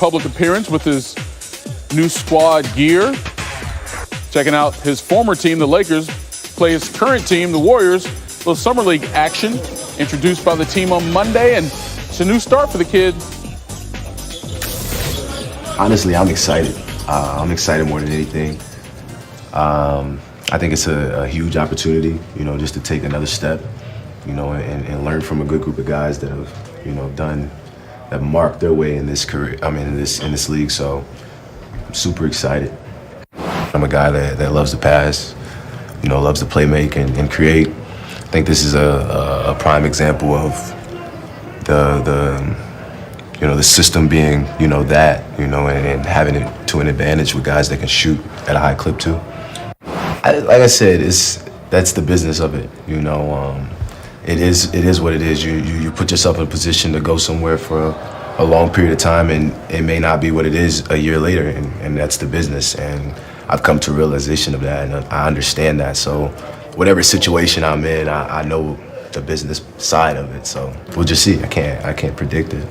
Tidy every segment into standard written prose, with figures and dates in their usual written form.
public appearance with his new squad gear. Checking out his former team, the Lakers, play his current team, the Warriors. A little summer league action introduced by the team on Monday, and it's a new start for the kid. Honestly, I'm excited. I'm excited more than anything. I think it's a huge opportunity, just to take another step, and learn from a good group of guys that have, that marked their way in this career. In this league. So I'm super excited. I'm a guy that loves to pass, loves to play make and create. I think this is a prime example of the system being, and having it to an advantage with guys that can shoot at a high clip too. Like I said, that's the business of it. It is what it is. You put yourself in a position to go somewhere for a long period of time, and it may not be what it is a year later, and that's the business. And I've come to a realization of that, and I understand that. So whatever situation I'm in, I know the business side of it. So we'll just see. I can't predict it.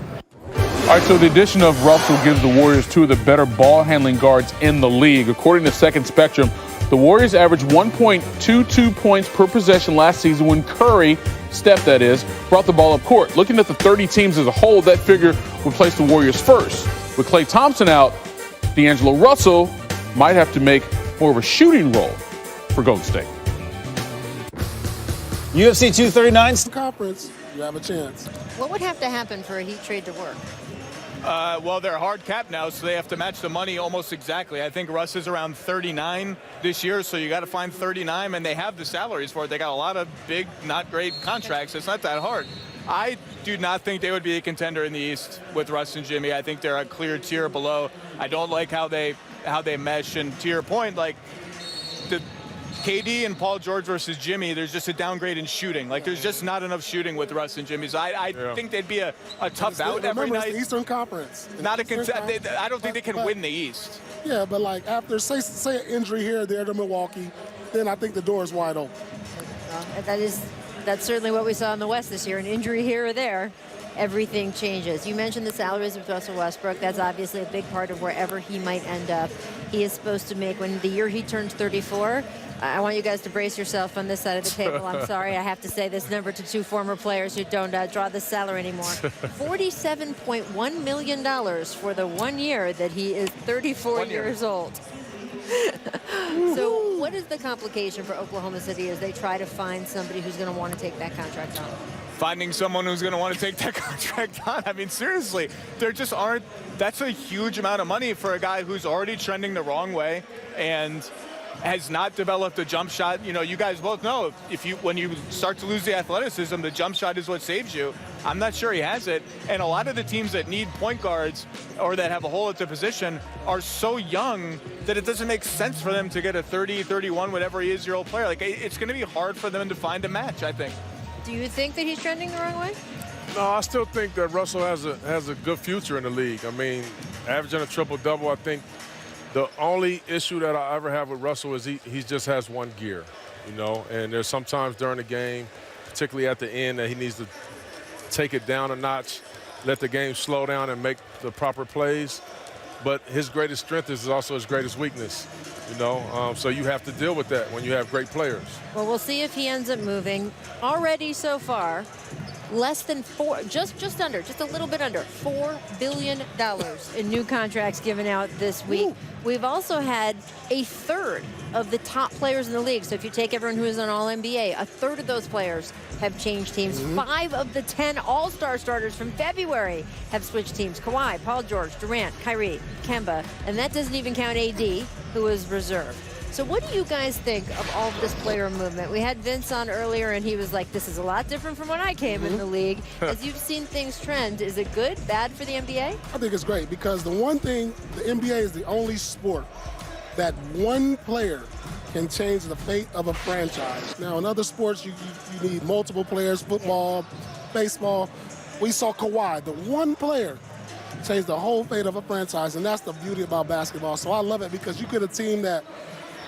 All right, so the addition of Russell gives the Warriors two of the better ball handling guards in the league. According to Second Spectrum, the Warriors averaged 1.22 points per possession last season when Curry, Steph that is, brought the ball up court. Looking at the 30 teams as a whole, that figure would place the Warriors first. With Klay Thompson out, D'Angelo Russell might have to make more of a shooting role for Golden State. UFC 239. Conference, you have a chance. What would have to happen for a Heat trade to work? Well, they're hard capped now, so they have to match the money almost exactly. I think Russ is around 39 this year, so you got to find 39, and they have the salaries for it. They got a lot of big, not great contracts. It's not that hard. I do not think they would be a contender in the East with Russ and Jimmy. I think they're a clear tier below. I don't like how they mesh, and to your point, like the KD and Paul George versus Jimmy, there's just a downgrade in shooting. Like, there's just not enough shooting with Russ and Jimmy. So I think they'd be a tough out every night. It's the Eastern Conference. Not a contender. I don't think they can win the East. Yeah, but like after say an injury here or there to Milwaukee, then I think the door is wide open. That's certainly what we saw in the West this year. An injury here or there, everything changes. You mentioned the salaries of Russell Westbrook. That's obviously a big part of wherever he might end up. He is supposed to make, when the year he turns 34, I want you guys to brace yourself on this side of the table. I'm sorry, I have to say this number to two former players who don't draw this salary anymore. $47.1 million for the 1 year that he is 34 years old. So what is the complication for Oklahoma City as they try to find somebody who's going to want to take that contract on? Finding someone who's going to want to take that contract on. I mean, seriously, there just aren't. That's a huge amount of money for a guy who's already trending the wrong way and has not developed a jump shot. You guys both know when you start to lose the athleticism, the jump shot is what saves you. I'm not sure he has it. And a lot of the teams that need point guards or that have a hole at the position are so young that it doesn't make sense for them to get a 30, 31, whatever he is, year old player. Like, it's going to be hard for them to find a match, I think. Do you think that he's trending the wrong way? No, I still think that Russell has a good future in the league. I mean, averaging a triple-double, I think the only issue that I ever have with Russell is he just has one gear, and there's sometimes during the game, particularly at the end, that he needs to take it down a notch, let the game slow down and make the proper plays. But his greatest strength is also his greatest weakness, so you have to deal with that when you have great players. Well, we'll see if he ends up moving. Already so far, less than just a little bit under $4 billion in new contracts given out this week. Ooh. We've also had a third of the top players in the league. So if you take everyone who is on All-NBA, a third of those players have changed teams. 5 of the 10 All-Star starters from February have switched teams. Kawhi, Paul George, Durant, Kyrie, Kemba, and that doesn't even count AD, who is reserved. So what do you guys think of all of this player movement? We had Vince on earlier, and he was like, this is a lot different from when I came in the league. As you've seen things trend, is it good, bad for the NBA? I think it's great because the one thing, the NBA is the only sport that one player can change the fate of a franchise. Now, in other sports, you need multiple players, football, baseball. We saw Kawhi, the one player, change the whole fate of a franchise, and that's the beauty about basketball. So I love it because you get a team that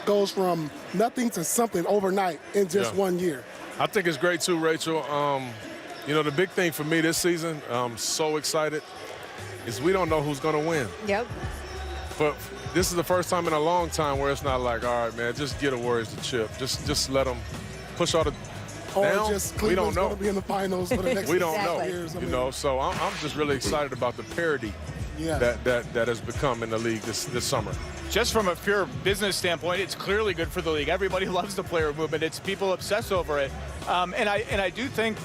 goes from nothing to something overnight in just 1 year. I think it's great too, Rachel. The big thing for me this season, I'm so excited. is we don't know who's going to win. Yep. But this is the first time in a long time where it's not like, all right, man, just get a Warriors to chip. Just let them push all the down. Just we don't Cleveland's know. going to be in the finals for the next We don't Exactly. know. years. I You mean, know, so I'm just really excited about the parity Yeah. that has become in the league this summer. Just from a pure business standpoint, it's clearly good for the league. Everybody loves the player movement. It's people obsess over it, and I do think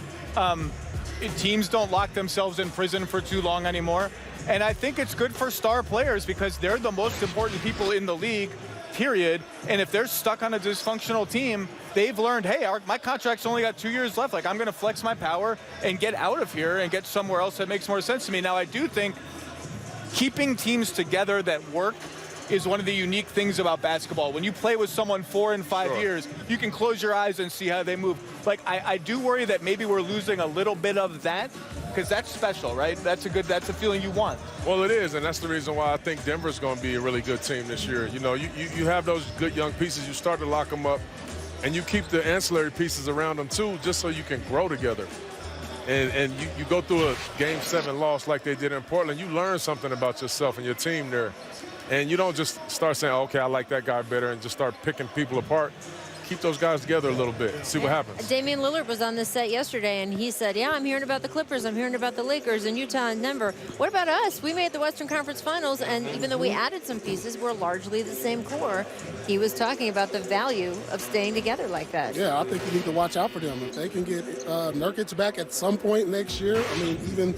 teams don't lock themselves in prison for too long anymore. And I think it's good for star players because they're the most important people in the league, period. And if they're stuck on a dysfunctional team, they've learned, hey, my contract's only got 2 years left. Like, I'm going to flex my power and get out of here and get somewhere else that makes more sense to me. Now, I do think keeping teams together that work is one of the unique things about basketball. When you play with someone 4 and 5 years, you can close your eyes and see how they move. Like, I do worry that maybe we're losing a little bit of that because that's special, right? That's a feeling you want. Well, it is, and that's the reason why I think Denver's going to be a really good team this year. You know, you have those good young pieces, you start to lock them up, and you keep the ancillary pieces around them too, just so you can grow together. And you go through a Game 7 loss like they did in Portland, you learn something about yourself and your team there. And you don't just start saying, okay, I like that guy better, and just start picking people apart. Keep those guys together a little bit, see what happens. Damian Lillard was on this set yesterday, and he said, yeah, I'm hearing about the Clippers, I'm hearing about the Lakers and Utah and Denver. What about us? We made the Western Conference Finals, and even though we added some pieces, we're largely the same core. He was talking about the value of staying together like that. Yeah, I think you need to watch out for them. If they can get Nurkic back at some point next year, I mean, even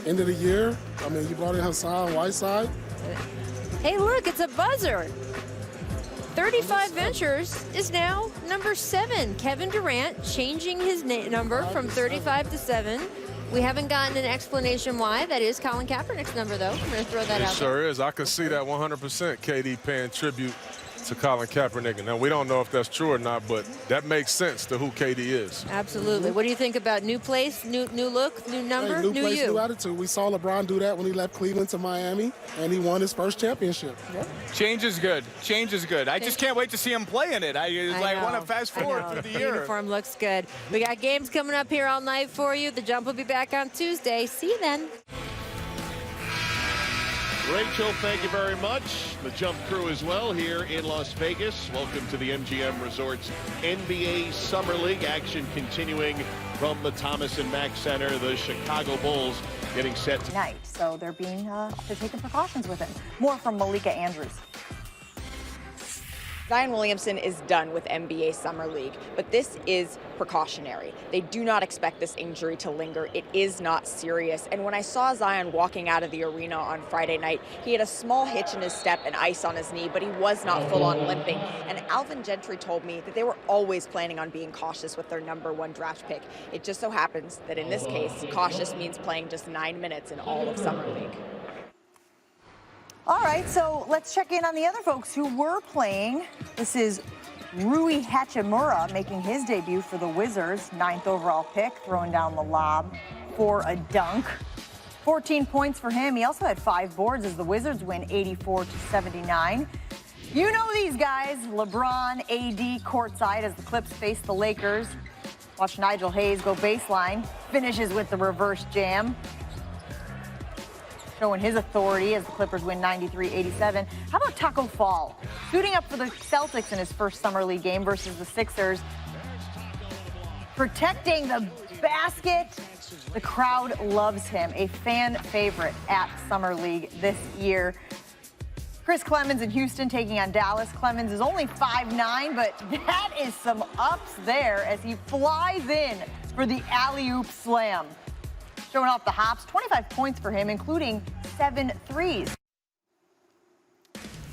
end of the year, I mean, you brought in Hassan Whiteside. Hey, look, it's a buzzer. 35 Ventures is now number 7. Kevin Durant changing his number from 35 to 7. We haven't gotten an explanation why. That is Colin Kaepernick's number, though. I'm going to throw that It out sure is. I can see that 100%, KD paying tribute to Colin Kaepernick. Now, we don't know if that's true or not, but that makes sense to who KD is. Absolutely. What do you think about new place, new look, new number, Hey, new place, you? new attitude. We saw LeBron do that when he left Cleveland to Miami, and he won his first championship. Change is good. Change is good. I just can't wait to see him play in it. I want to fast forward through the year. Uniform looks good. We got games coming up here all night for you. The Jump will be back on Tuesday. See you then. Rachel, thank you very much. The Jump crew as well here in Las Vegas. Welcome to the MGM Resorts NBA Summer League action continuing from the Thomas and Mack Center. The Chicago Bulls getting set tonight, so they're taking precautions with it. More from Malika Andrews. Zion Williamson is done with NBA Summer League, but this is precautionary. They do not expect this injury to linger. It is not serious. And when I saw Zion walking out of the arena on Friday night, he had a small hitch in his step and ice on his knee, but he was not full on limping. And Alvin Gentry told me that they were always planning on being cautious with their #1 draft pick. It just so happens that in this case, cautious means playing just 9 minutes in all of Summer League. All right, so let's check in on the other folks who were playing. This is Rui Hachimura making his debut for the Wizards, 9th overall pick, throwing down the lob for a dunk. 14 points for him. He also had 5 boards as the Wizards win 84-79. You know these guys, LeBron, AD courtside as the Clips face the Lakers. Watch Nigel Hayes go baseline, finishes with the reverse jam, showing his authority as the Clippers win 93-87. How about Taco Fall? Suiting up for the Celtics in his first Summer League game versus the Sixers. Protecting the basket. The crowd loves him. A fan favorite at Summer League this year. Chris Clemens in Houston taking on Dallas. Clemens is only 5'9", but that is some ups there as he flies in for the alley-oop slam. Showing off the hops, 25 points for him, including 7 threes.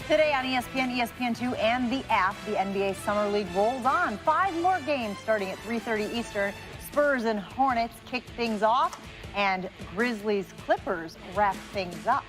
Today on ESPN, ESPN2, and the app, the NBA Summer League rolls on. 5 more games starting at 3:30 Eastern. Spurs and Hornets kick things off, and Grizzlies Clippers wrap things up.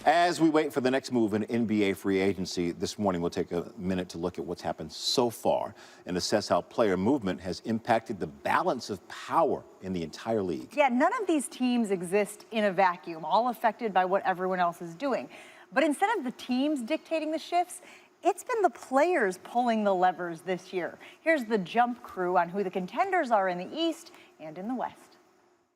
As we wait for the next move in NBA free agency, this morning we'll take a minute to look at what's happened so far and assess how player movement has impacted the balance of power in the entire league. Yeah, none of these teams exist in a vacuum, all affected by what everyone else is doing. But instead of the teams dictating the shifts, it's been the players pulling the levers this year. Here's the Jump crew on who the contenders are in the East and in the West.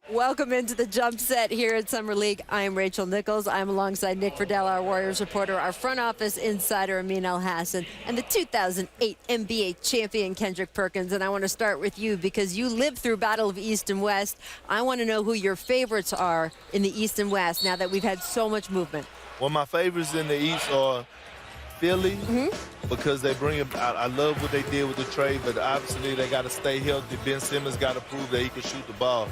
Welcome into the jump set here at Summer League. I'm Rachel Nichols. I'm alongside Nick Friedel, our Warriors reporter, our front office insider, Amin Elhassan, and the 2008 NBA champion, Kendrick Perkins. And I want to start with you because you lived through Battle of East and West. I want to know who your favorites are in the East and West now that we've had so much movement. Well, my favorites in the East are Philly, because they bring it. I love what they did with the trade, but obviously they got to stay healthy. Ben Simmons got to prove that he can shoot the ball.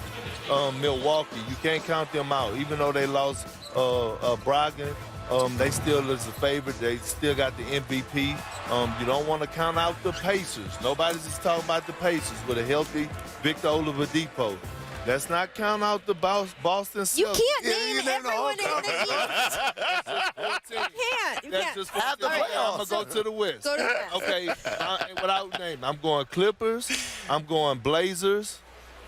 Milwaukee, you can't count them out. Even though they lost Brogdon, they still is a favorite. They still got the MVP. You don't want to count out the Pacers. Nobody's just talking about the Pacers with a healthy Victor Oladipo. Let's not count out the Boston Celtics. You can't name everyone in the East. You can't. You That's can't. just 14. I'm going to go to the West. Go to the West. Okay, without name, I'm going Clippers, I'm going Blazers,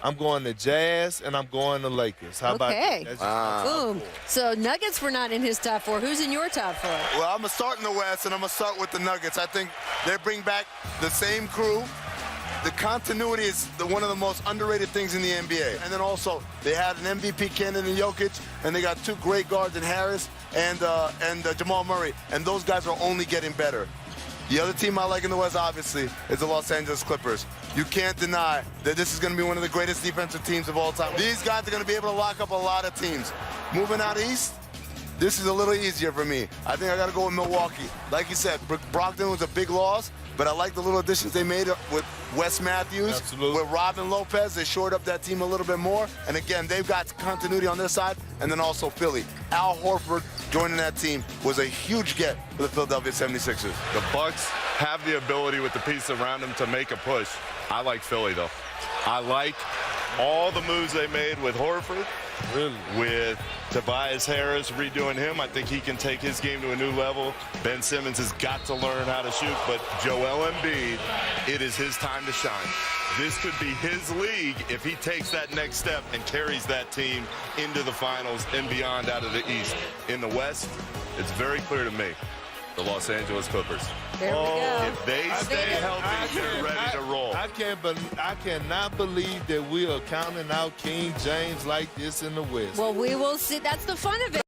I'm going the Jazz, and I'm going the Lakers. How about Okay. that? That's just Boom. So Nuggets were not in his top four. Who's in your top four? Well, I'm going to start in the West, and I'm going to start with the Nuggets. I think they bring back the same crew. The continuity is one of the most underrated things in the NBA. And then also, they had an MVP candidate in Jokic, and they got two great guards in Harris and Jamal Murray, and those guys are only getting better. The other team I like in the West, obviously, is the Los Angeles Clippers. You can't deny that this is going to be one of the greatest defensive teams of all time. These guys are going to be able to lock up a lot of teams. Moving out east, this is a little easier for me. I think I got to go with Milwaukee. Like you said, Brogdon was a big loss, but I like the little additions they made with Wes Matthews, Absolutely. with Robin Lopez. They shored up that team a little bit more. And again, they've got continuity on their side. And then also Philly. Al Horford joining that team was a huge get for the Philadelphia 76ers. The Bucks have the ability with the piece around them to make a push. I like Philly, though. I like all the moves they made with Horford, with Tobias Harris redoing him. I think he can take his game to a new level. Ben Simmons has got to learn how to shoot, but Joel Embiid, it is his time to shine. This could be his league if he takes that next step and carries that team into the finals and beyond out of the East. In the West, it's very clear to me, the Los Angeles Clippers. There we go. If they stay healthy, they're ready to roll. I cannot believe that we are counting out King James like this in the West. Well, we will see. That's the fun of it.